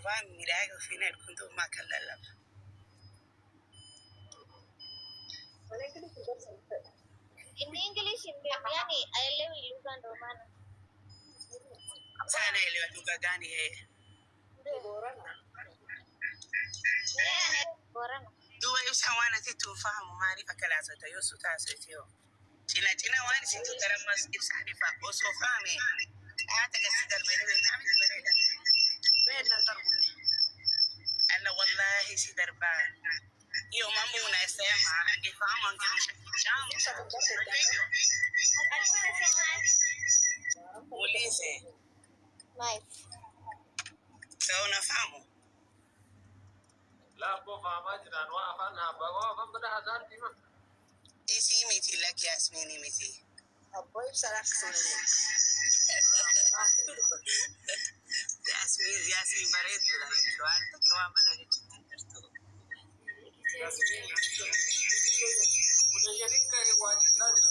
وفاهم ملاك وفينا كنتم ما كللا In English, yani aelewi lugha ndo maana sana elewa lugha gani yeye Borana. duwa yusawana titufahamu maarifa kala zote yosu tasitio tina wani situ karamas ibsahdifa oso fahme hata gasidar berede tamit berede bela tarbuni alla wallahi sidar ba hiyo mambo unasema angefahamu angemshamu ulize Nice. so unafahamu لا بو فهمت أنا وأنا بقى بدأ هذا الدين isi miti laki Yasmini miti Aboy sarak suni. Yasmin baredu la kiwal kama badaga chitin terto ونجريك واجد نادر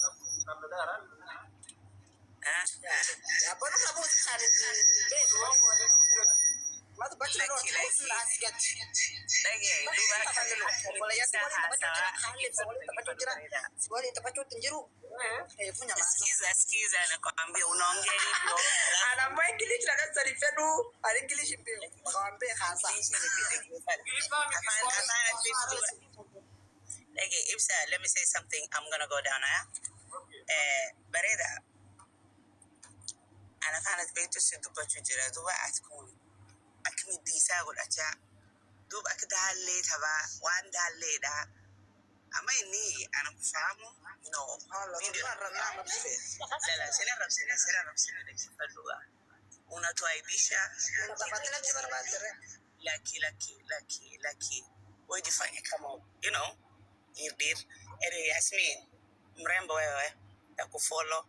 قبل دارا Abon ka bo kharit be ma to bachelor no tawsul asgat. lagi duba Wala yasi wala tabacho tira khalif wala tabacho tira. Wala tabacho tinjiru. Funya ma. Sikiza nakwambia unaongea hivyo Ana mwa English na sari fedu, ari English mbe. Kwambe khasa. Lagi Ibsa, let me say something. I'm gonna go down now. Bareda أنا كانت بيتو سيدو باتو جرا دوبا أتكون أكمل ديسا قول أجا دوبا أكده اللي تبا وان ده اللي ده أما إني أنا بفهمه no لا سنة ده كيف اللغة unatuaibisha laki wajifanye kama you know dir Yasmin mrembo wewe takufollow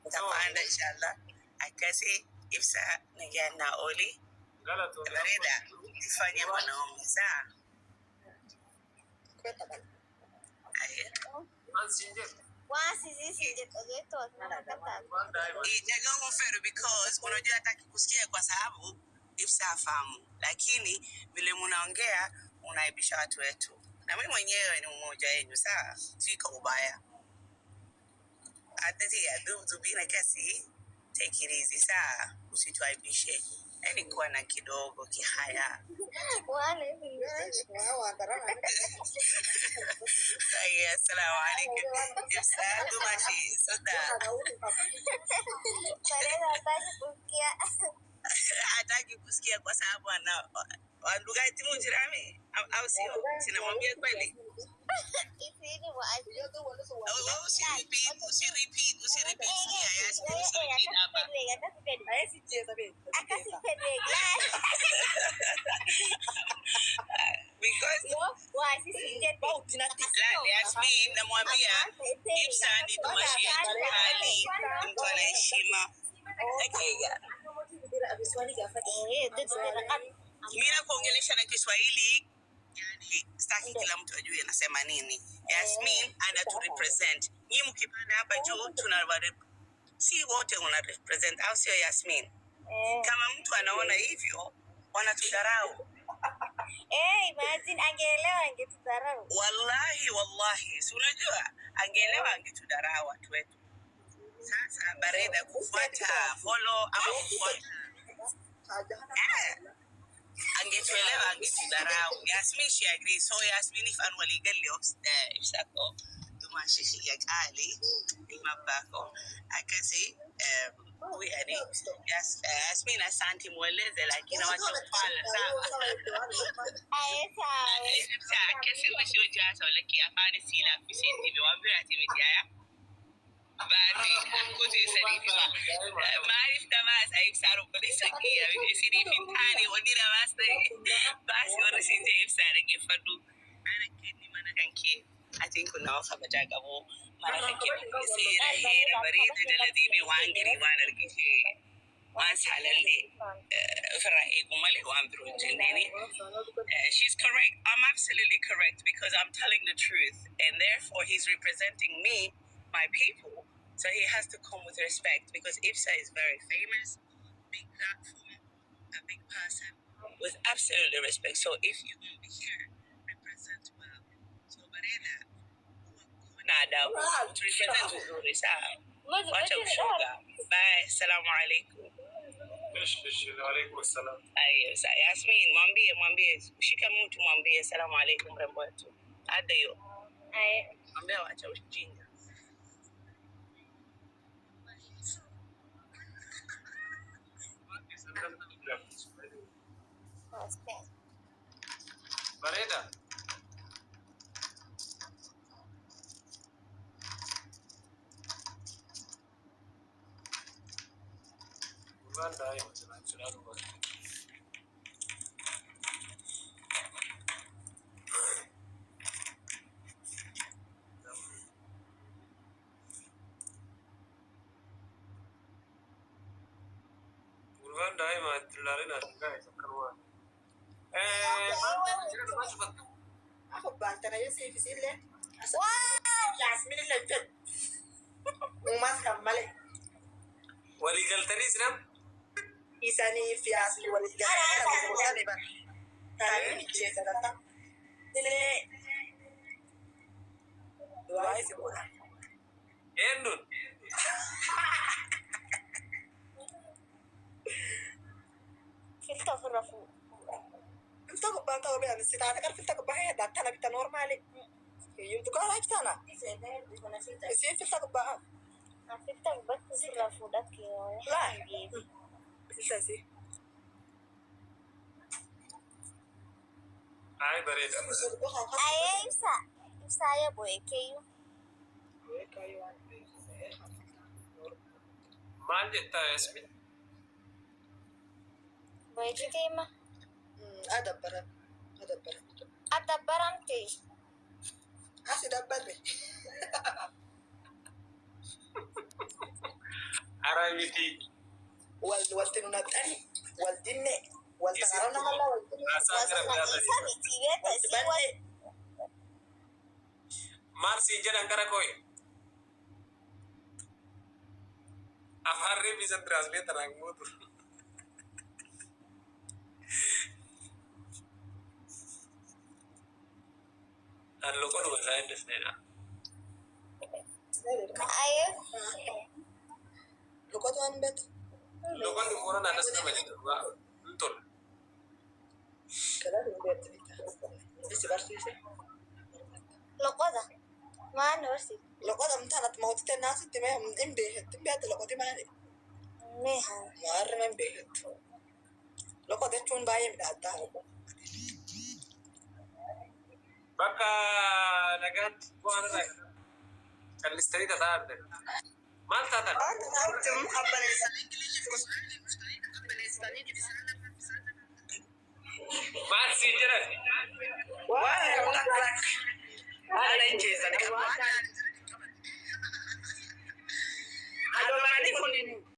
utapanda inshallah akasi Ibsa nigana oli barida ifanye mwanaume saa ijaga mferu because unajua hataki kusikia kwa sababu Ibsa afahamu lakini vile munaongea unaibisha watu wetu na mimi mwenyewe ni mmoja wenu saa si kwa ubaya atati ya dubina kasi take it easy saa usituaibishe yani kuwa na kidogo kihaya Wale assalamu alaikum Ibsa dumashi soda hataki kusikia kwa sababu ana lugha timu jirani au sio sinamwambia kweli usirepeat hapa because Yasmin namwambia Ibsa ni dumashi hali mtu ana heshima Mina kuongelesha na Kiswahili yani staki kila mtu ajue anasema nini. Yasmin anatu represent. Nyinyi mkipanda hapa juu si wote una represent au sio Yasmin? Kama mtu anaona hivyo wanatudharau. Imagine angeelewa angetudharau. Wallahi, si unajua angeelewa angetudharau watu wetu. Sasa bareda kufuata follow ama kufuata angetuelewa angetudharau. Yasmin she agree. So Yasmin if anwali gali Ibsako tumashishi ya kali imabako akasi yani Yasmin asante mueleze lakini wacha pala sawa Ibsa akasi washo jasa laki afani sila fisindi biwambira atimitia basi kuti sarifa maarif tamas ay saro polisa kiya sirifin tani wadira basi warasije Ibsa ke fadu ana kenni mana kanke atin kunna wafa bajagabo mana kanke sira hera barida daladibi wangiri wanar kishi wasalalle fara'i kumale wambiro jindini she's correct. I'm absolutely correct because I'm telling the truth and therefore he's representing me, my people. So he has to come with respect because Ibsa is very famous, big platform, a big person. with absolutely respect. So if you will be here, represent well. So Barela, nada, to represent vizuri sawa. Wacha ushoga. Bye. Assalamu alaikum. Alaikum assalam. Ayo, sa Yasmin, mwambie, shika mtu mwambie assalamu alaikum mrembo wetu. Hada hiyo. Mwambie wacha ujinga. Bareda. Uganda hayo tunachana kwa. Uganda hayo matulare tungai sakarwa. Aku bantar aja sih fisile. Yasmin lempet. Umat kamale. Wali galtani sinam? Isani fi asli wali galtani ba. Kali ni ce sanata. Dile. Dua isi bola. Endun. Filta furafu. Filta ko banta ko be sita kan filta ko bahaya datta na bita normali. Yum to kala kitana. Isi filta ko bah. Filta bas furafu daki. La. Filta sih. Ay Bareda. Aye, Isa ya boy kayu. Mal jetta Yasmin. Boy kayu mah. Ada barang. Ada barang teh. Asih dapat deh. Aramiti. Wal tinunatani. Wal dinne. Wal tangarana mala wal dinne. Isa mitibeta siwa. Marsi jalan karakoi. Afarre bisa translate orang mutu. Lo kau dua saya di sini lah. Aye. Lo kau tuh anbet. Lo kan di koran ada sih namanya dua. Betul. Kalau di anbet kita. Ini seperti sih. Lokoda. Mana versi? Lo kau tuh tanat mau tuh nasi tuh mah imbehet. Imbehet lo kau tuh mana? Meha. Marah imbehet. Lo kau tuh cuma bayar data. Baka nagat bukan lagi. Kan listari tak ada. Mantap tak? Antum apa nih? Masih jalan. Wah, yang mana? Ada yang cesa nih.